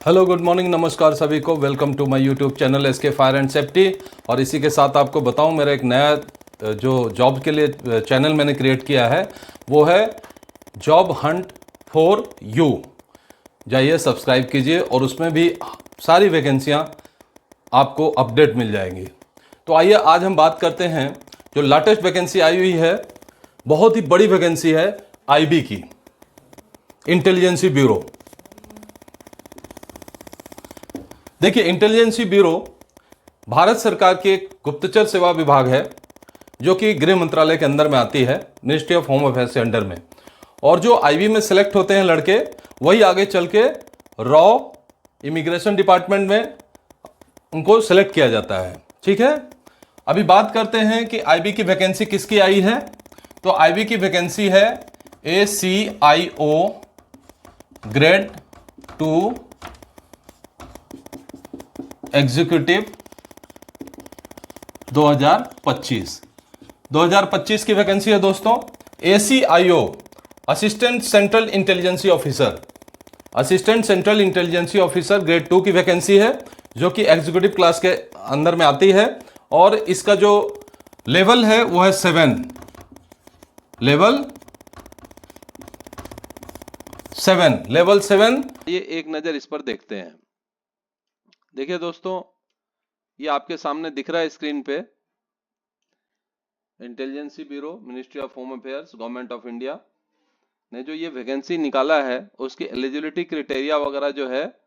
Hello, good morning, नमस्कार सभी को। Welcome to my YouTube channel SK fire and safety. और इसी के साथ आपको बताऊं, मेरा एक नया जो जॉब के लिए चैनल मैंने क्रिएट किया है वो है जॉब हंट फॉर यू। जाइए सब्सक्राइब कीजिए और उसमें भी सारी वैकेंसियां आपको अपडेट मिल जाएंगी। तो आइए आज हम बात करते हैं जो लेटेस्ट वैकेंसी आई हुई है। बहुत ही बड़ी वैकेंसी है आईबी की, इंटेलिजेंसी ब्यूरो। देखिए, इंटेलिजेंसी ब्यूरो भारत सरकार की एक गुप्तचर सेवा विभाग है जो कि गृह मंत्रालय के अंदर में आती है, मिनिस्ट्री ऑफ होम अफेयर्स के अंडर में। और जो आईबी में सिलेक्ट होते हैं लड़के, वही आगे चल के रॉ इमिग्रेशन डिपार्टमेंट में उनको सिलेक्ट किया जाता है। ठीक है, अभी बात करते हैं कि आईबी की वैकेंसी किसकी आई है। तो आईबी की वैकेंसी है ACIO ग्रेड 2 एग्जीक्यूटिव 2025 की वैकेंसी है दोस्तों। ACIO assistant central intelligence officer, assistant central intelligence officer grade 2 की वैकेंसी है, जो कि एग्जीक्यूटिव क्लास के अंदर में आती है। और इसका जो लेवल है वो है 7, लेवल 7। ये एक नजर इस पर देखते हैं। देखिए दोस्तों, ये आपके सामने दिख रहा है स्क्रीन पे, Intelligence Bureau, Ministry of Home Affairs, Government of India ने जो ये वैकेंसी निकाला है, उसकी एलिजिबिलिटी क्राइटेरिया वगैरह जो है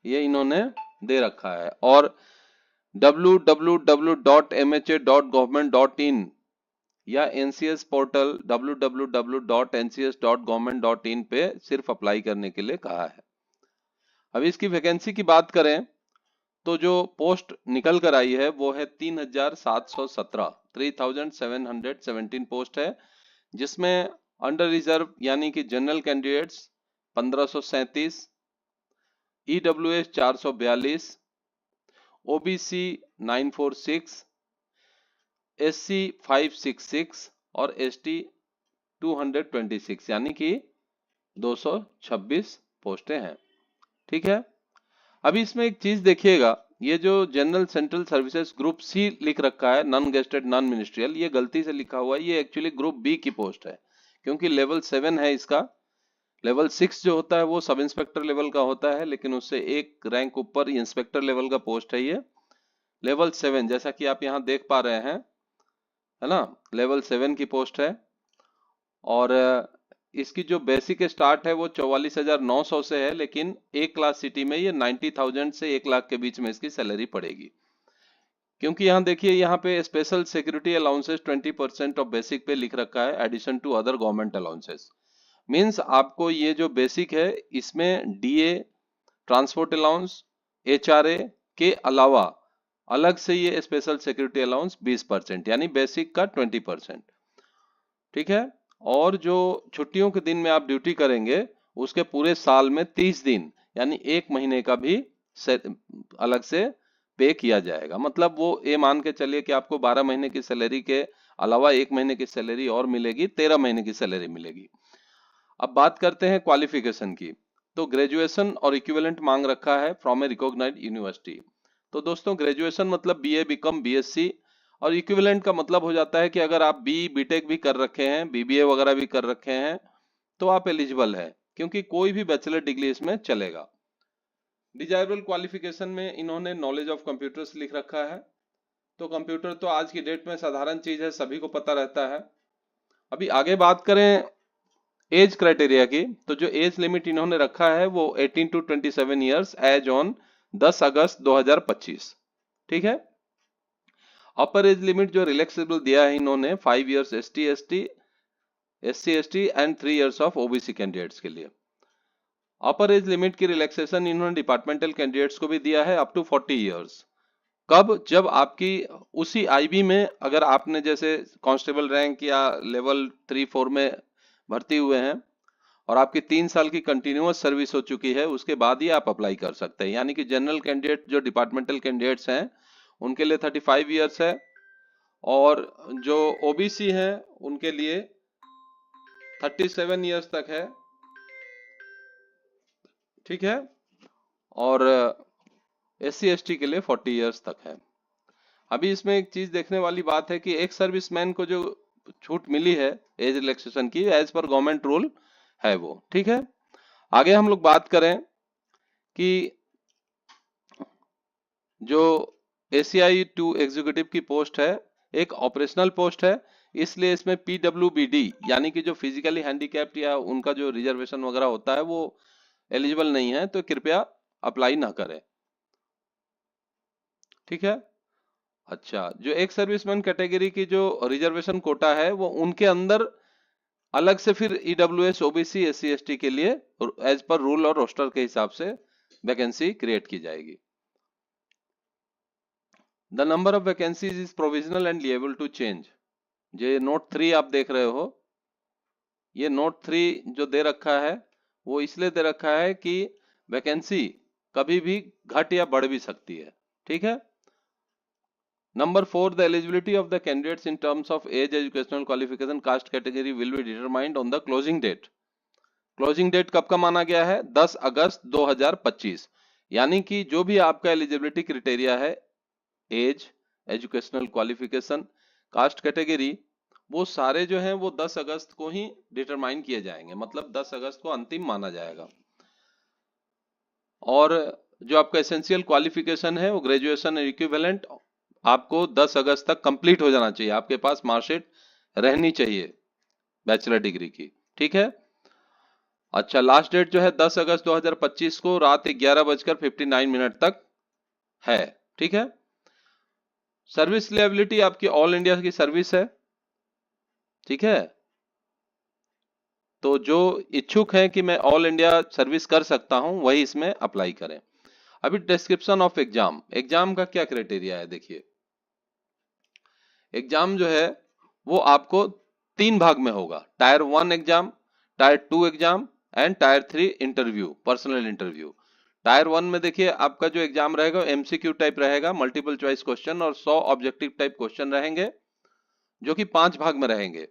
ये इन्होंने दे रखा है। और www.mha.government.in या NCS पोर्टल www.ncs.government.in पे सिर्फ अप्लाई करने के लिए कहा है। अभी इसकी वैकेंसी की बात करें तो जो पोस्ट निकल कर आई है वो है 3717 पोस्ट है, जिसमें अंडर रिजर्व यानी कि general candidates 1537, EWS 442, OBC 946, SC 566 और ST 226 यानी कि 226 पोस्टें हैं। ठीक है, अभी इसमें एक चीज देखिएगा, ये जो general central services group C लिख रखा है, नॉन गेस्टेड नॉन मिनिस्ट्रियल, ये गलती से लिखा हुआ है। ये एक्चुअली ग्रुप बी की पोस्ट है, क्योंकि लेवल 7 है इसका। लेवल 6 जो होता है वो सब इंस्पेक्टर लेवल का होता है, लेकिन उससे एक रैंक ऊपर इंस्पेक्टर लेवल का पोस्ट है ये। लेवल 7 जैसा कि आप यहाँ देख पा रहे हैं, है ना, लेवल 7 की पोस्ट है। और इसकी जो बेसिक स्टार्ट है वो 44,900 से है, लेकिन एक क्लास सिटी में ये 90,000 से 1 लाख के बीच में इसकी सैलरी पड़ेगी। क्योंकि यहाँ देखिए, यहाँ पे special security allowances 20% of basic pay लिख रखा है, addition to other government allowances. Means आपको ये जो बेसिक है इसमें DA, ट्रांसपोर्ट अलाउंस, HRA के अलावा अलग से ये स्पेशल सिक्योरिटी अलाउंस 20%, यानी बेसिक का 20%। ठीक है, और जो छुट्टियों के दिन में आप ड्यूटी करेंगे उसके पूरे साल में 30 दिन यानी 1 महीने का भी अलग से पे किया जाएगा। मतलब वो ये मान के चलिए कि आपको 12 महीने की सैलरी के अलावा 1 महीने की सैलरी और मिलेगी, 13 महीने की सैलरी मिलेगी। अब बात करते हैं क्वालिफिकेशन की। तो ग्रेजुएशन और इक्विवेलेंट मांग रखा है फ्रॉम ए रिकॉग्नाइज्ड यूनिवर्सिटी। तो दोस्तों, ग्रेजुएशन मतलब BA BCom BSc, और इक्विवेलेंट का मतलब हो जाता है कि अगर आप BTech भी कर रखे हैं, BBA वगैरह भी कर रखे हैं, तो आप एलिजिबल है, क्योंकि कोई भी बैचलर डिग्री इसमें चलेगा। डिजायरेबल क्वालिफिकेशन में इन्होंने नॉलेज ऑफ कंप्यूटर्स लिख रखा है। तो कंप्यूटर तो आज की डेट में साधारण चीज है, सभी को पता रहता है। अभी आगे बात करें एज क्राइटेरिया की, तो जो एज लिमिट इन्होंने रखा है वो 18 to 27 ईयर्स एज ऑन 10 अगस्त 2025। ठीक है, अपर एज लिमिट जो रिलैक्सेबल दिया है इन्होंने 5 years SC ST and 3 years of OBC candidates के लिए। अपर एज लिमिट की रिलैक्सेशन इन्होंने डिपार्टमेंटल कैंडिडेट्स को भी दिया है अप टू 40 ईयर्स। कब? जब आपकी उसी IB में अगर आपने जैसे कांस्टेबल रैंक या लेवल 3-4 में भर्ती हुए हैं और आपकी 3 साल की कंटिन्यूअस सर्विस हो चुकी है, उसके बाद ही आप अप्लाई कर सकते हैं। यानी कि जनरल कैंडिडेट जो डिपार्टमेंटल कैंडिडेट्स हैं उनके लिए 35 ईयर्स है, और जो OBC हैं उनके लिए 37 ईयर्स तक है। ठीक है, और SC/ST के लिए 40 इयर्स तक है। अभी इसमें एक चीज देखने वाली बात है कि एक सर्विसमैन को जो छूट मिली है एज रिलैक्सेशन की, एज पर गवर्नमेंट रूल है वो, ठीक है। आगे हम लोग बात करें कि जो ACI 2 एग्जीक्यूटिव की पोस्ट है एक ऑपरेशनल पोस्ट है, इसलिए इसमें PWBD यानी कि जो फिजिकली हैंडीकैप्ड या उनका जो रिजर्वेशन वगैरह होता है वो एलिजिबल नहीं है, तो कृपया अप्लाई ना करें, ठीक है। अच्छा, जो एक सर्विसमैन कैटेगरी की जो रिजर्वेशन कोटा है वो उनके अंदर अलग से फिर EWS OBC SC/ST के लिए एज पर रूल और रोस्टर के हिसाब से वैकेंसी क्रिएट की जाएगी। The number of vacancies is provisional and liable to change. ये नोट 3 आप देख रहे हो, ये नोट 3 जो दे रखा है वो इसलिए दे रखा है कि वैकेंसी कभी भी घट या बढ़ भी सकती है, ठीक है। Number 4, the eligibility of the candidates in terms of age, educational qualification, caste category will be determined on the closing date. Closing date कब का माना गया है? 10 अगस्त 2025। यानी कि जो भी आपका एलिजिबिलिटी क्राइटेरिया है, age, educational qualification, caste category, वो सारे जो हैं वो 10 अगस्त को ही डिटरमाइन किए जाएंगे, मतलब 10 अगस्त को अंतिम माना जाएगा। और जो आपका एसेंशियल क्वालिफिकेशन है वो ग्रेजुएशन इक्विवेलेंट आपको 10 अगस्त तक कंप्लीट हो जाना चाहिए, आपके पास मार्कशीट रहनी चाहिए बैचलर डिग्री की, ठीक है। अच्छा, लास्ट डेट जो है 10 अगस्त 2025 को रात 11:59 तक है, ठीक है। सर्विस लायबिलिटी आपकी ऑल इंडिया की सर्विस है, ठीक है। तो जो इच्छुक हैं कि मैं ऑल इंडिया सर्विस कर सकता हूं वही इसमें अप्लाई करें। अभी डिस्क्रिप्शन ऑफ एग्जाम, एग्जाम का क्या क्राइटेरिया है देखिए। एग्जाम जो है वो आपको 3 भाग में होगा, tyre 1 exam, tyre 2 exam and tyre 3 interview, personal interview. Tyre 1 में देखिए आपका जो एग्जाम रहेगा MCQ टाइप रहेगा, मल्टीपल चॉइस क्वेश्चन, और 100 ऑब्जेक्टिव टाइप क्वेश्चन रहेंगे जो कि 5 भाग में रहेंगे,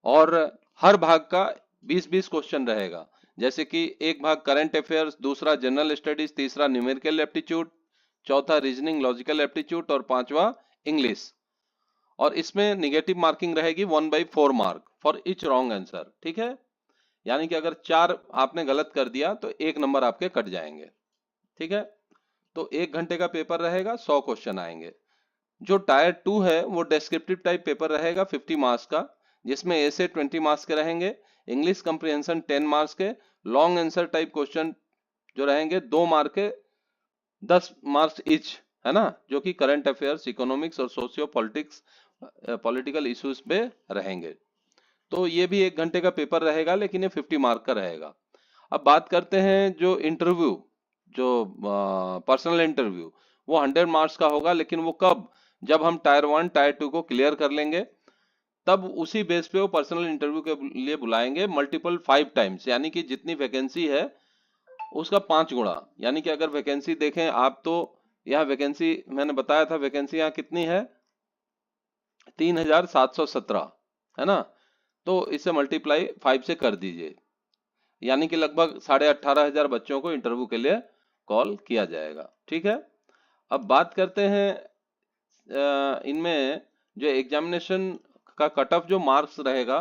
और हर भाग का 20-20 क्वेश्चन रहेगा। जैसे कि एक भाग करंट अफेयर्स, दूसरा जनरल स्टडीज, तीसरा न्यूमेरिकल एप्टीट्यूड, चौथा रीजनिंग लॉजिकल एप्टीट्यूड और पांचवा इंग्लिश। और इसमें निगेटिव मार्किंग रहेगी 1/4 mark for each wrong answer, ठीक है। यानी कि अगर 4 आपने गलत कर दिया तो 1 नंबर आपके कट जाएंगे, ठीक है। तो 1 घंटे का पेपर रहेगा, 100 क्वेश्चन आएंगे। जो टायर 2 है वो डिस्क्रिप्टिव टाइप पेपर रहेगा 50 मार्क्स का, जिसमें ऐसे 20 मार्क्स के रहेंगे, इंग्लिश कंप्रिहेंशन 10 मार्क्स के, लॉन्ग आंसर टाइप क्वेश्चन जो रहेंगे 2 मार्क के, 10 मार्क्स इच, है ना, जो कि करंट अफेयर्स, इकोनॉमिक्स और सोशियो पॉलिटिकल इश्यूज पे रहेंगे। तो ये भी 1 घंटे का पेपर रहेगा, लेकिन ये 50 मार्क का रहेगा। अब बात करते हैं जो इंटरव्यू, जो पर्सनल इंटरव्यू, वो 100 मार्क्स का होगा, लेकिन वो कब? जब हम टायर 1 टायर 2 को क्लियर कर लेंगे, तब उसी बेस पे वो पर्सनल इंटरव्यू के लिए बुलाएंगे, मल्टीपल 5 टाइम्स, यानी कि जितनी वैकेंसी है उसका 5 गुना। यानी कि अगर वैकेंसी देखें आप तो यहाँ वैकेंसी मैंने बताया था, वैकेंसी यहाँ कितनी है? 3717, है ना। तो इसे मल्टीप्लाई 5 से कर दीजिए, यानी कि लगभग 18,500 बच्चों को इंटरव्यू के लिए कॉल किया जाएगा, ठीक है। अब बात करते हैं इनमें जो एग्जामिनेशन का कट ऑफ जो मार्क्स रहेगा,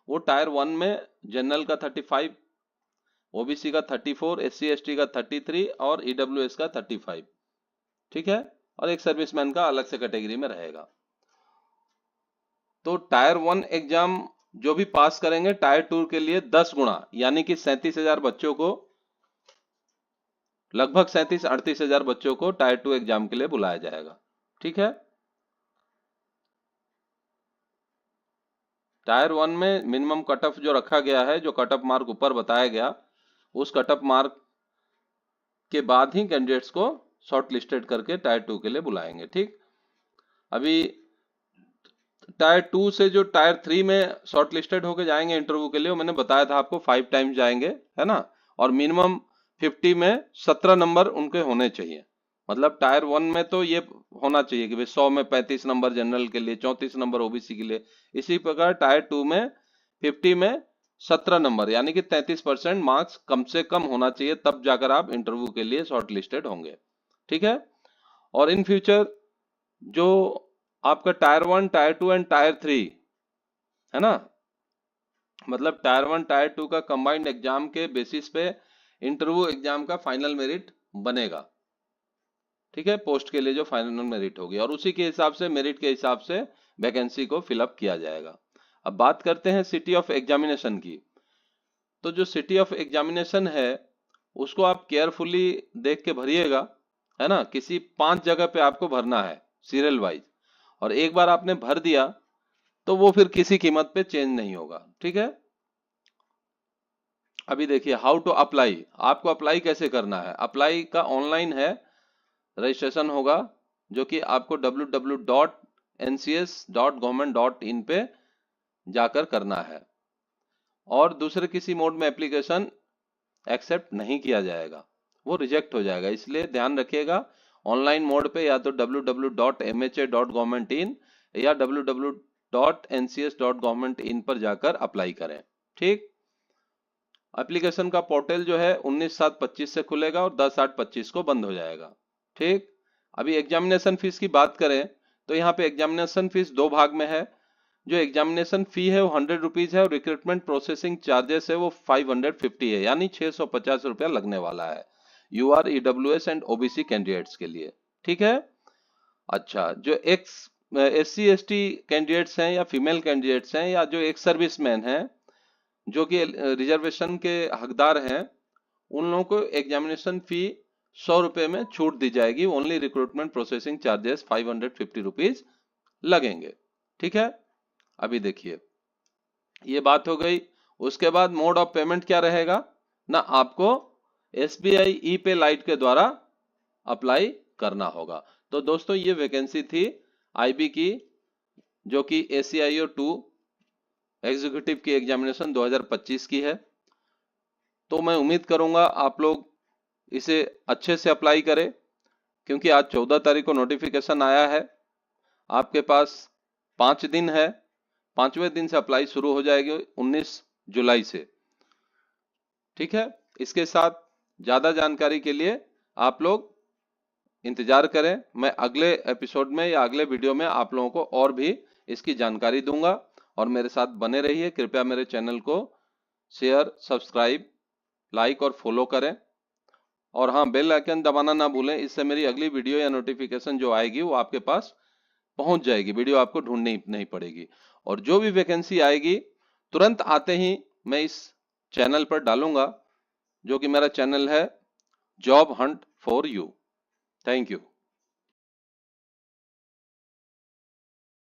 वो टायर 1 में जनरल का 35, ओबीसी का 34, SC/ST का 33 और EWS का 35, ठीक है। और एक सर्विसमैन का अलग से कैटेगरी में रहेगा। तो टायर 1 एग्जाम जो भी पास करेंगे टायर 2 के लिए 10 गुना, यानी कि 37,000 बच्चों को, लगभग 37-38,000 बच्चों को टायर 2 एग्जाम के लिए बुलाया जाएगा, ठीक है। टायर 1 में मिनिमम कट ऑफ जो रखा गया है, जो कट ऑफ मार्क ऊपर बताया गया, उस कट ऑफ मार्क के बाद ही कैंडिडेट्स को शॉर्ट लिस्टेड करके टायर 2 के लिए बुलाएंगे, ठीक। अभी टायर 2 से जो टायर 3 में शॉर्ट लिस्टेड होके जाएंगे इंटरव्यू के लिए, मैंने बताया था आपको 5 टाइम्स जाएंगे, है ना। और मिनिमम 50 में 17 नंबर उनके होने चाहिए। मतलब टायर 1 में तो ये होना चाहिए कि भाई 100 में 35 नंबर जनरल के लिए, 34 नंबर ओबीसी के लिए। इसी प्रकार टायर 2 में 50 में 17 नंबर, यानी कि 33% मार्क्स कम से कम होना चाहिए, तब जाकर आप इंटरव्यू के लिए शॉर्ट लिस्टेड होंगे। ठीक है। और इन फ्यूचर जो आपका टायर 1, टायर 2 एंड टायर 3 है ना, मतलब टायर 1 टायर 2 का कंबाइंड एग्जाम के बेसिस पे इंटरव्यू एग्जाम का फाइनल मेरिट बनेगा। ठीक है, पोस्ट के लिए जो फाइनल मेरिट होगी, और उसी के हिसाब से, मेरिट के हिसाब से वैकेंसी को फिलअप किया जाएगा। अब बात करते हैं सिटी ऑफ एग्जामिनेशन की। तो जो सिटी ऑफ एग्जामिनेशन है उसको आप केयरफुली देख के भरिएगा, है ना। किसी 5 जगह पे आपको भरना है सीरियल वाइज, और एक बार आपने भर दिया तो वो फिर किसी कीमत पे चेंज नहीं होगा। ठीक है। अभी देखिए हाउ टू अप्लाई, आपको अप्लाई कैसे करना है। अप्लाई का ऑनलाइन है, रजिस्ट्रेशन होगा, जो कि आपको www.ncs.government.in पे जाकर करना है, और दूसरे किसी मोड में एप्लीकेशन एक्सेप्ट नहीं किया जाएगा, वो रिजेक्ट हो जाएगा। इसलिए ध्यान रखिएगा, ऑनलाइन मोड पे या तो www.mha.government.in या www.ncs.government.in पर जाकर अप्लाई करें। ठीक। एप्लीकेशन का पोर्टल जो है 19/7/25 से खुलेगा और 10/8/25 को बंद हो जाएगा। ठीक। अभी एग्जामिनेशन फीस की बात करें तो यहाँ पे एग्जामिनेशन फीस 2 भाग में है। जो एग्जामिनेशन फी है वो 100 रुपीज है, और रिक्रूटमेंट प्रोसेसिंग चार्जेस है वो 550 है, यानी 650 रुपया लगने वाला है UR, EWS and OBC candidates के लिए। ठीक है। अच्छा, जो एक्स SC ST कैंडिडेट्स हैं या फीमेल कैंडिडेट्स हैं या जो एक्स सर्विसमैन हैं जो कि रिजर्वेशन के हकदार हैं, उन लोगों को एग्जामिनेशन फी 100 रुपए में छूट दी जाएगी। Only recruitment processing charges 550 rupees लगेंगे। ठीक है। अभी देखिए ये बात हो गई। उसके बाद मोड ऑफ पेमेंट क्या रहेगा ना, आपको SBI ई-पे लाइट के द्वारा अप्लाई करना होगा। तो दोस्तों ये वैकेंसी थी IB की, जो कि ACIO 2 एग्जीक्यूटिव की एग्जामिनेशन 2025 की है। तो मैं उम्मीद करूंगा आप लोग इसे अच्छे से अप्लाई करें, क्योंकि आज 14 तारीख को नोटिफिकेशन आया है। आपके पास 5 दिन है, 5वें दिन से अप्लाई शुरू हो जाएगी 19 जुलाई से। ठीक है। इसके साथ ज्यादा जानकारी के लिए आप लोग इंतजार करें, मैं अगले एपिसोड में या अगले वीडियो में आप लोगों को और भी इसकी जानकारी दूंगा। और मेरे साथ बने रहिए, कृपया मेरे चैनल को शेयर, सब्सक्राइब, लाइक और फॉलो करें। और हाँ, बेल आइकन दबाना ना भूलें, इससे मेरी अगली वीडियो या नोटिफिकेशन जो आएगी वो आपके पास पहुंच जाएगी, वीडियो आपको ढूंढनी नहीं पड़ेगी। और जो भी वैकेंसी आएगी तुरंत आते ही मैं इस चैनल पर डालूंगा, जो कि मेरा चैनल है job Hunt for you. Thank you.